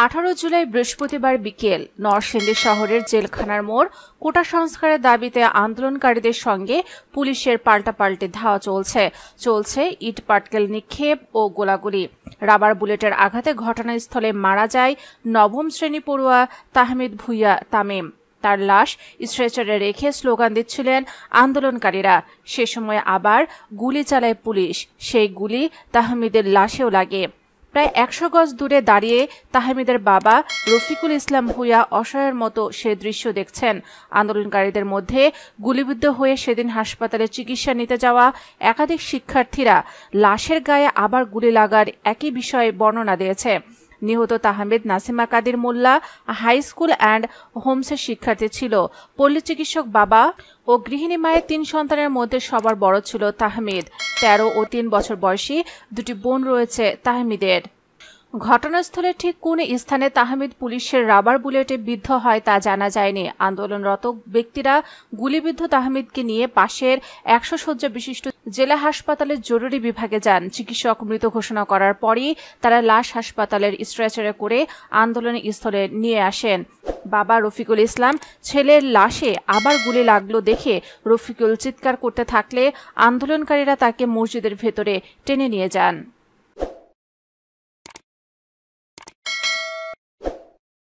18 জুলাই বৃহস্পতিবার বিকেল নরসিংদী শহরের জেলখানার মোড় কোটা সংস্কারের দাবিতে আন্দোলনকারীদের সঙ্গে পুলিশের পাল্টাপাল্টি ধাওয়া চলছে ইট পাটকেল নিক্ষেপ ও গোলাগুলি। রাবার বুলেটের আঘাতে ঘটনাস্থলে মারা যায় নবম শ্রেণী পড়ুয়া তাহমিদ ভুইয়া তামিম। তার লাশ স্ট্রেচারে রেখে স্লোগান দিচ্ছিলেন আন্দোলনকারীরা। সে সময় আবার গুলি চালায় পুলিশ। সেই গুলি তাহমিদের লাশেও লাগে। প্রায় 100 গজ দূরে দাঁড়িয়ে তাহমিদের বাবা রফিকুল ইসলাম ভুইয়া অসহায়ের মতো সে দৃশ্য দেখছেন। আন্দোলনকারীদের মধ্যে গুলিবিদ্ধ হয়ে সেদিন হাসপাতালে চিকিৎসা নিতে যাওয়া একাধিক শিক্ষার্থীরা লাশের গায়ে আবার গুলি লাগার একই বিষয়ে বর্ণনা দিয়েছে। নিহত তাহমিদ নাসিমা কাদির মোল্লা হাই স্কুল অ্যান্ড হোমসের শিক্ষার্থী ছিল। পল্লী চিকিৎসক বাবা ও গৃহিণী মায়ের 3 সন্তানের মধ্যে সবার বড় ছিল তাহমিদ। 13 ও 3 বছর বয়সী দুটি বোন রয়েছে তাহমিদের। ঘটনাস্থলে ঠিক কোন স্থানে তাহমিদ পুলিশের রাবার বুলেটে বিদ্ধ হয় তা জানা যায়নি। আন্দোলনরত ব্যক্তিরা গুলিবিদ্ধ তাহমিদকে নিয়ে পাশের 100 শয্যা বিশিষ্ট জেলা হাসপাতালের জরুরি বিভাগে যান। চিকিৎসক মৃত ঘোষণা করার পরই তারা লাশ হাসপাতালের স্ট্রেচারে করে আন্দোলন স্থলে নিয়ে আসেন। বাবা রফিকুল ইসলাম ছেলের লাশে আবার গুলি লাগলো দেখে রফিকুল চিৎকার করতে থাকলে আন্দোলনকারীরা তাকে মসজিদের ভেতরে টেনে নিয়ে যান।